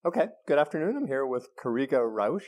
Okay, good afternoon. I'm here with Karega Rausch,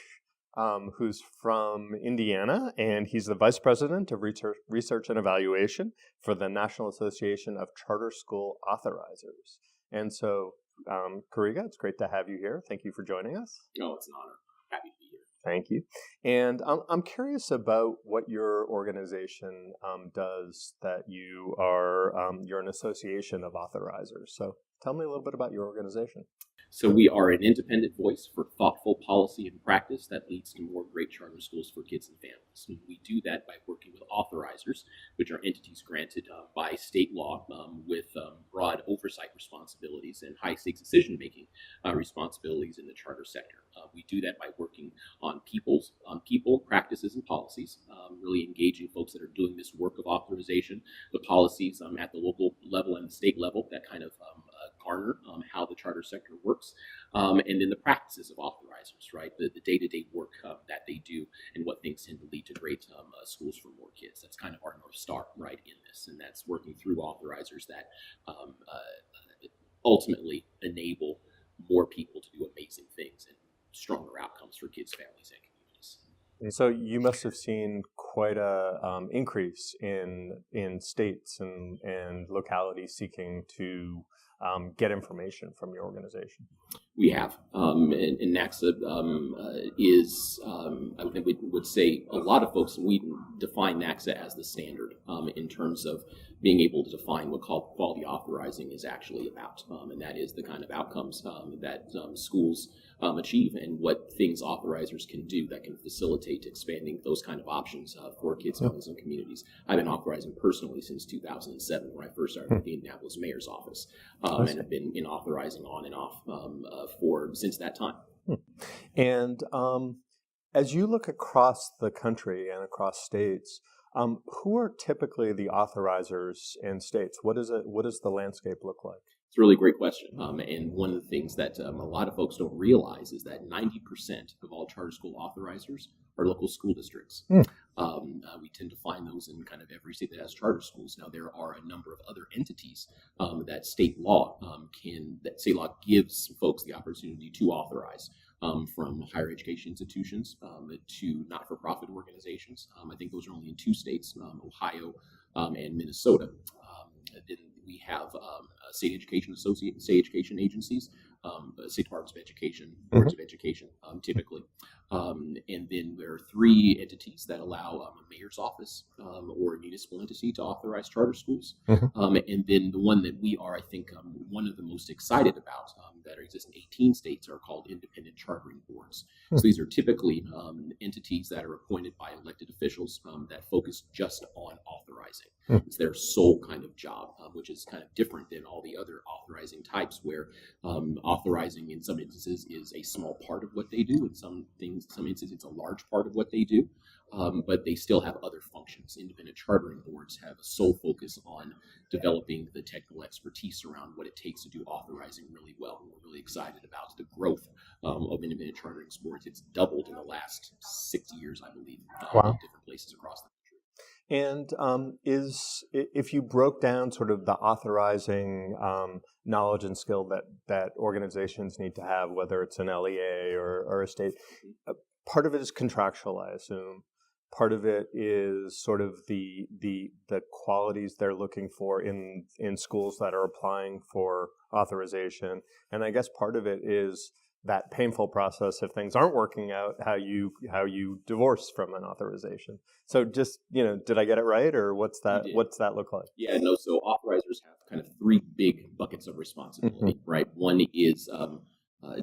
who's from Indiana, and he's the Vice President of Research and Evaluation for the National Association of Charter School Authorizers. And so, Karega, it's great to have you here. Thank you for joining us. Oh, it's an honor. Happy to be here. Thank you. And I'm curious about what your organization does, that you're an association of authorizers. So tell me a little bit about your organization. So we are an independent voice for thoughtful policy and practice that leads to more great charter schools for kids and families. And we do that by working with authorizers, which are entities granted by state law with broad oversight responsibilities and high-stakes decision-making responsibilities in the charter sector. We do that by working on people, practices, and policies, really engaging folks that are doing this work of authorization, the policies at the local level and the state level that kind of garner how the charter sector works, and then the practices of authorizers, right? The day-to-day work that they do and what things tend to lead to great schools for more kids. That's kind of our North Star, right, in this, and that's working through authorizers that ultimately enable more people to do amazing things and stronger outcomes for kids, families, and communities. And so you must have seen quite a increase in states and localities seeking to get information from your organization. We have, and NACSA is, I think we would say a lot of folks, we define NACSA as the standard in terms of being able to define what quality authorizing is actually about, and that is the kind of outcomes that schools achieve and what things authorizers can do that can facilitate expanding those kind of options for kids, families, and communities. I've been authorizing personally since 2007 when I first started at the Indianapolis Mayor's office, and have been in authorizing on and off since that time. And as you look across the country and across states, who are typically the authorizers in states? What does the landscape look like? It's a really great question. And one of the things that a lot of folks don't realize is that 90% of all charter school authorizers are local school districts. We tend to find those in kind of every state that has charter schools. Now, there are a number of other entities that state law gives folks the opportunity to authorize. From higher education institutions to not-for-profit organizations. I think those are only in 2 states, Ohio and Minnesota. Then we have state education agencies, state departments of education, boards of education, typically. And then there are 3 entities that allow a mayor's office or a municipal entity to authorize charter schools. And then the one that we are, I think, one of the most excited about that exist in 18 states are called independent chartering boards. So these are typically entities that are appointed by elected officials that focus just on authorizing. It's their sole kind of job, which is kind of different than all the other authorizing types where authorizing in some instances is a small part of what they do. In some instances it's a large part of what they do, but they still have other functions. Independent chartering boards have a sole focus on developing the technical expertise around what it takes to do authorizing really well. We're really excited about the growth of independent chartering boards. It's doubled in the last 6 years, I believe, in different places across the country. And if you broke down sort of the authorizing knowledge and skill that organizations need to have, whether it's an LEA or a state, part of it is contractual, I assume. Part of it is sort of the qualities they're looking for in schools that are applying for authorization, and I guess part of it is that painful process if things aren't working out, how you divorce from an authorization. So just, did I get it right, or what's that look like? Yeah, no, so authorizers have kind of 3 big buckets of responsibility, right? One is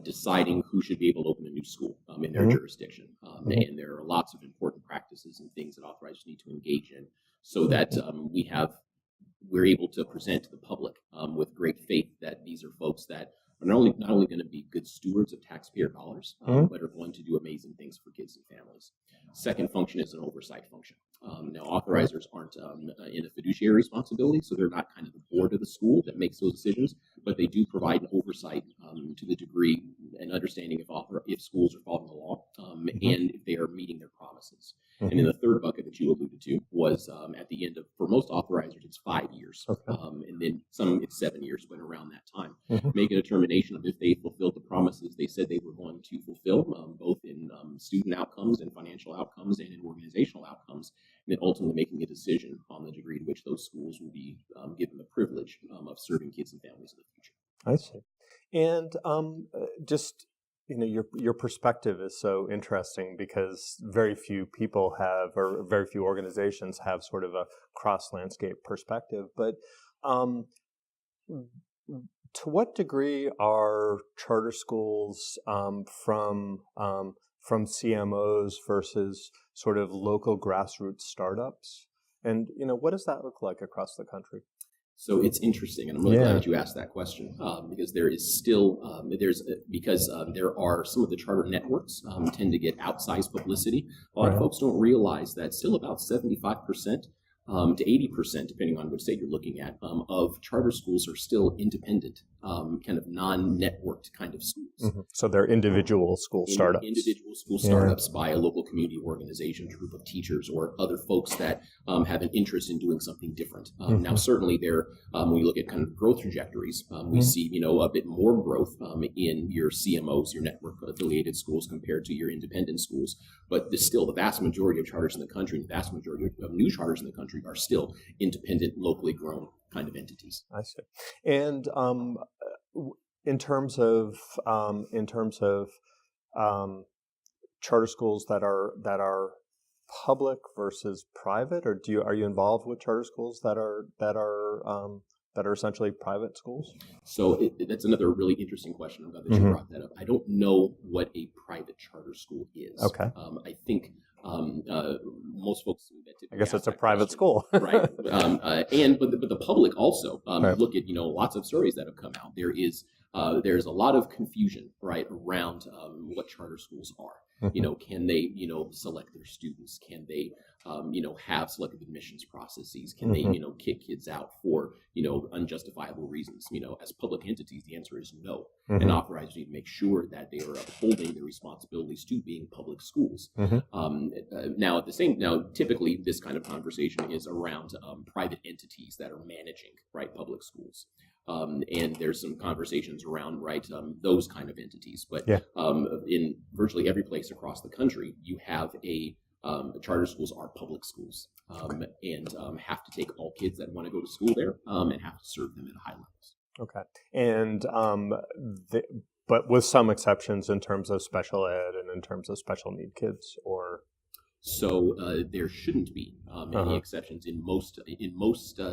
deciding who should be able to open a new school in their jurisdiction. And there are lots of important practices and things that authorizers need to engage in so that we're able to present to the public with great faith that these are folks that are not only going to be good stewards of taxpayer dollars, but are going to do amazing things for kids and families. Second function is an oversight function. Now, authorizers aren't in a fiduciary responsibility, so they're not kind of the board of the school that makes those decisions, but they do provide an oversight to the degree an understanding if schools are following the law and if they are meeting their promises. And then the third bucket that you alluded to was at the end of, for most authorizers, it's 5 years. And then some it's 7 years, but around that time, make a determination of if they fulfilled the promises they said they were going to fulfill, both in student outcomes and financial outcomes and in organizational outcomes, and then ultimately making a decision on the degree to which those schools will be given the privilege of serving kids and families in the future. I see. And just, your perspective is so interesting because very few people have, or very few organizations have sort of a cross-landscape perspective. But to what degree are charter schools from CMOs versus sort of local grassroots startups? And, what does that look like across the country? So it's interesting, and I'm really glad that you asked that question because there is still there are some of the charter networks tend to get outsized publicity. A lot of folks don't realize that still about 75% to 80%, depending on which state you're looking at, of charter schools are still independent, kind of non-networked kind of schools. So they're individual school startups. Individual school startups by a local community organization, a group of teachers, or other folks that have an interest in doing something different. Now, certainly there, when you look at kind of growth trajectories, we see, a bit more growth in your CMOs, your network affiliated schools compared to your independent schools. But still, the vast majority of charters in the country, the vast majority of new charters in the country are still independent, locally grown kind of entities. I see. And in terms of charter schools that are public versus private, or are you involved with charter schools that are essentially private schools? So that's another really interesting question. I'm glad that you brought that up. I don't know what a private charter school is. Okay. I think most folks. I guess it's a private school, right? But the public also. Look at lots of stories that have come out. There's a lot of confusion around what charter schools are. Can they select their students? Can they have selective admissions processes? Can they kick kids out for unjustifiable reasons? As public entities, the answer is no. And authorizers need to make sure that they are upholding their responsibilities to being public schools. Now, typically this kind of conversation is around private entities that are managing public schools. And there's some conversations around those kind of entities. But in virtually every place across the country, you have charter schools are public schools and have to take all kids that want to go to school there and have to serve them at high levels. Okay. And but with some exceptions in terms of special ed and in terms of special need kids, or so there shouldn't be any exceptions in most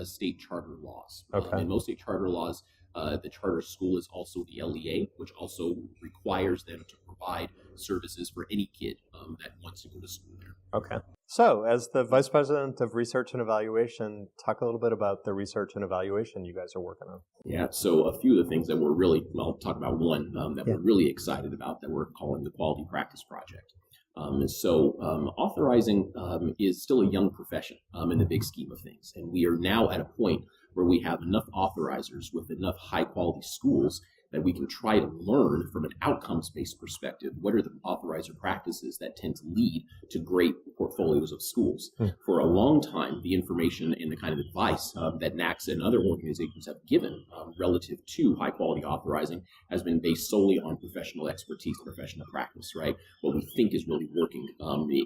state charter laws. In most state charter laws, the charter school is also the LEA, which also requires them to provide services for any kid that wants to go to school there. Okay. So, as the Vice President of Research and Evaluation, talk a little bit about the research and evaluation you guys are working on. Yeah, so a few of the things that I'll talk about one that we're really excited about that we're calling the Quality Practice Project. Authorizing is still a young profession in the big scheme of things. And we are now at a point where we have enough authorizers with enough high quality schools that we can try to learn from an outcomes-based perspective, what are the authorizer practices that tend to lead to great portfolios of schools. For a long time, the information and the kind of advice that NACSA and other organizations have given relative to high-quality authorizing has been based solely on professional expertise, professional practice, what we think is really working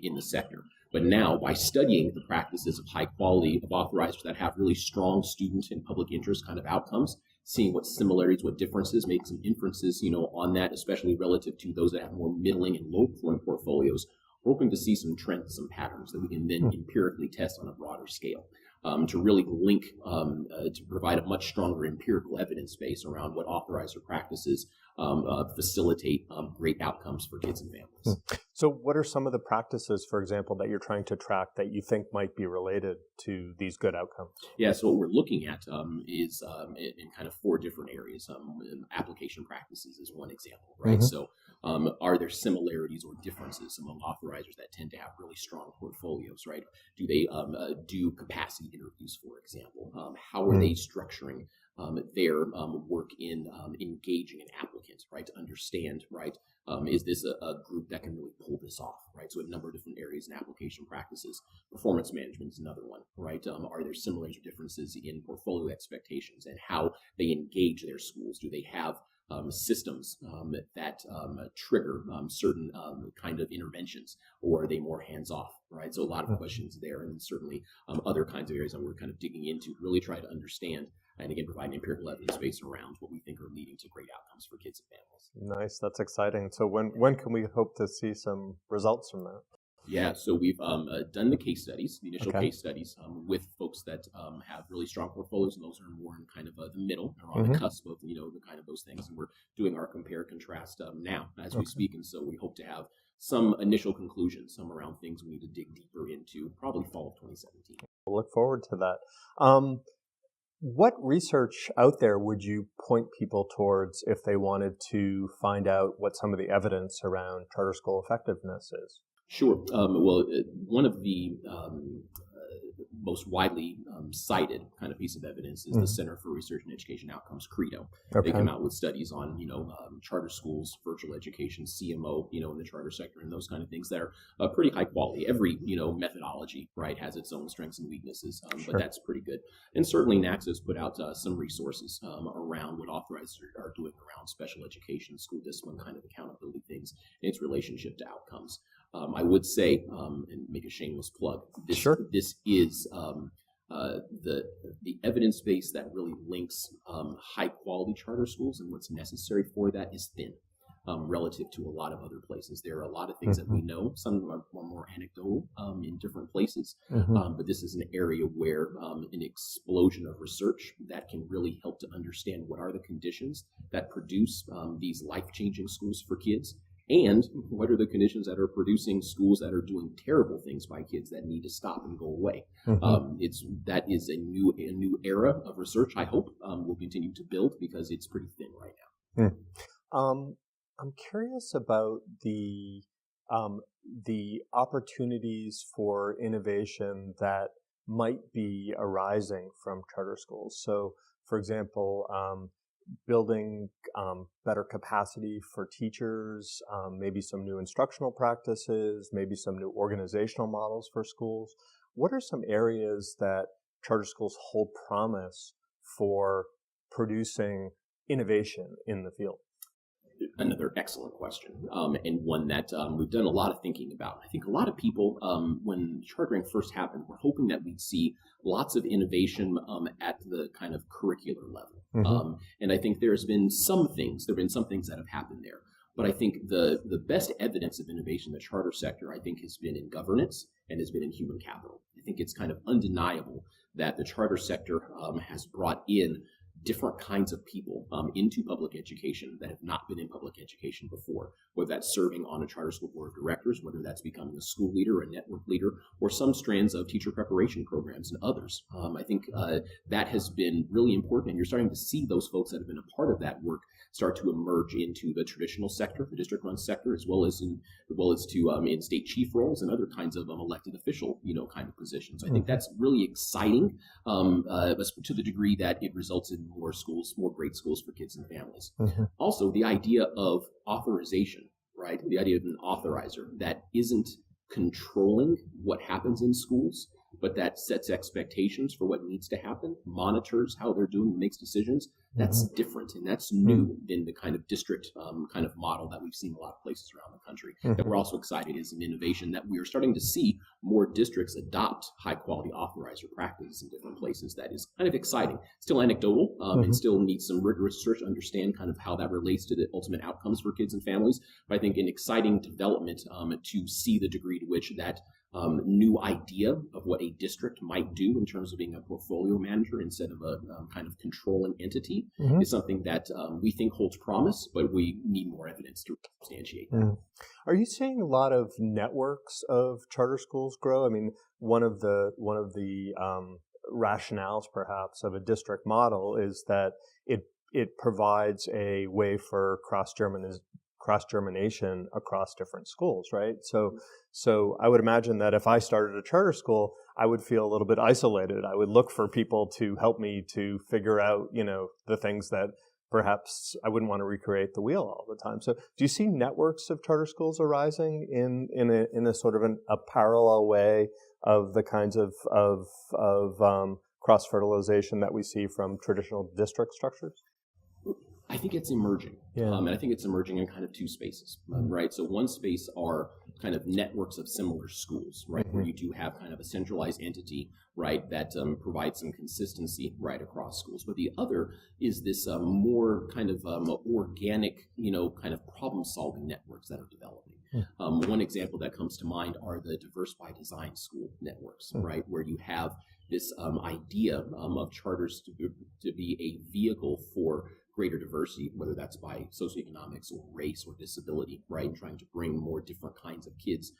in the sector. But now, by studying the practices of high quality of authorizers that have really strong student and public interest kind of outcomes, seeing what similarities, what differences, make some inferences, on that, especially relative to those that have more middling and low point portfolios, we're hoping to see some trends, some patterns that we can then empirically test on a broader scale. To really link, to provide a much stronger empirical evidence base around what authorizer practices facilitate great outcomes for kids and families. So what are some of the practices, for example, that you're trying to track that you think might be related to these good outcomes? Yeah, so what we're looking at is in kind of 4 different areas. Application practices is one example, right? So are there similarities or differences among authorizers that tend to have really strong portfolios, right? Do they do capacity interviews, for example? How are they structuring their work in engaging an applicant, right, to understand, right, is this a group that can really pull this off, right? So a number of different areas in application practices. Performance management is another one, right? Are there similarities or differences in portfolio expectations and how they engage their schools? Do they have systems that trigger certain kind of interventions, or are they more hands-off, right? So a lot of questions there, and certainly other kinds of areas that we're kind of digging into to really try to understand and again provide empirical evidence base around what we think are leading to great outcomes for kids and families. Nice, that's exciting. So when can we hope to see some results from that? Yeah, so we've done the case studies, the initial case studies with folks that have really strong portfolios, and those are more in kind of the middle, or on the cusp of, the kind of those things. And we're doing our compare contrast now as we speak. And so we hope to have some initial conclusions, some around things we need to dig deeper into, probably fall of 2017. We'll look forward to that. What research out there would you point people towards if they wanted to find out what some of the evidence around charter school effectiveness is? Sure. Well, one of the most widely cited kind of piece of evidence is the Center for Research and Education Outcomes, CREDO. They come out with studies on, charter schools, virtual education, CMO, in the charter sector, and those kind of things that are pretty high quality. Every, methodology, right, has its own strengths and weaknesses, but that's pretty good. And certainly NACS has put out some resources around what authorizers are doing around special education, school discipline kind of accountability things, and its relationship to outcomes. I would say, and make a shameless plug, this is the evidence base that really links high quality charter schools, and what's necessary for that is thin relative to a lot of other places. There are a lot of things that we know, some are more anecdotal in different places, but this is an area where an explosion of research that can really help to understand what are the conditions that produce these life-changing schools for kids, and what are the conditions that are producing schools that are doing terrible things by kids that need to stop and go away. That is a new era of research. I hope will continue to build because it's pretty thin right now. I'm curious about the opportunities for innovation that might be arising from charter schools. So, for example, building better capacity for teachers, maybe some new instructional practices, maybe some new organizational models for schools. What are some areas that charter schools hold promise for producing innovation in the field? Another excellent question, and one that we've done a lot of thinking about. I think a lot of people, when chartering first happened, were hoping that we'd see lots of innovation at the kind of curricular level. And I think there have been some things that have happened there. But I think the best evidence of innovation in the charter sector, I think, has been in governance and has been in human capital. I think it's kind of undeniable that the charter sector has brought in different kinds of people into public education that have not been in public education before, whether that's serving on a charter school board of directors, whether that's becoming a school leader, a network leader, or some strands of teacher preparation programs and others. I think that has been really important, and you're starting to see those folks that have been a part of that work start to emerge into the traditional sector, the district-run sector, as well as in state chief roles and other kinds of elected official, kind of positions. I think that's really exciting to the degree that it results in more schools, more great schools for kids and families. Also, the idea of authorization, right? The idea of an authorizer that isn't controlling what happens in schools, but that sets expectations for what needs to happen, monitors how they're doing, makes decisions. That's different, and that's new than the kind of district kind of model that we've seen a lot of places around the country. That we're also excited is an innovation that we are starting to see more districts adopt high-quality authorizer practices in different places. That is kind of exciting. Still anecdotal, and still needs some rigorous research to understand kind of how that relates to the ultimate outcomes for kids and families. But I think an exciting development to see the degree to which that new idea of what a district might do in terms of being a portfolio manager instead of a kind of controlling entity is something that we think holds promise, but we need more evidence to substantiate that. Are you seeing a lot of networks of charter schools grow? I mean, one of the rationales perhaps of a district cross-germination across different schools, right? So I would imagine that if I started a charter school, I would feel a little bit isolated. I would look for people to help me to figure out, the things that perhaps I wouldn't want to recreate the wheel all the time. So do you see networks of charter schools arising in a sort of a parallel way of the kinds of cross-fertilization that we see from traditional district structures? I think it's emerging. Yeah. And I think it's emerging in kind of two spaces, right? So one space are kind of networks of similar schools, right? Where you do have kind of a centralized entity, right, that provides some consistency right across schools. But the other is this more kind of organic, kind of problem-solving networks that are developing. One example that comes to mind are the diverse by design school networks, right? Where you have this idea of charters to be a vehicle for greater diversity, whether that's by socioeconomics or race or disability, right? Trying to bring more different kinds of kids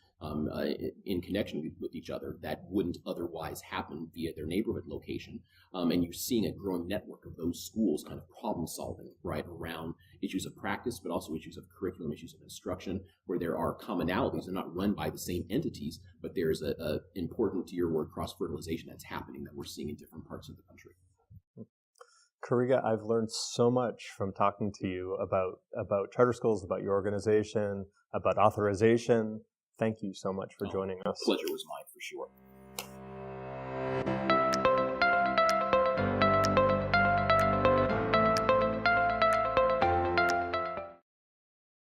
in connection with each other that wouldn't otherwise happen via their neighborhood location. And you're seeing a growing network of those schools kind of problem solving, right, around issues of practice, but also issues of curriculum, issues of instruction, where there are commonalities. They're not run by the same entities, but there's a important, to your word, cross-fertilization that's happening that we're seeing in different parts of the country. Karega, I've learned so much from talking to you about charter schools, about your organization, about authorization. Thank you so much for joining us. Pleasure was mine, for sure.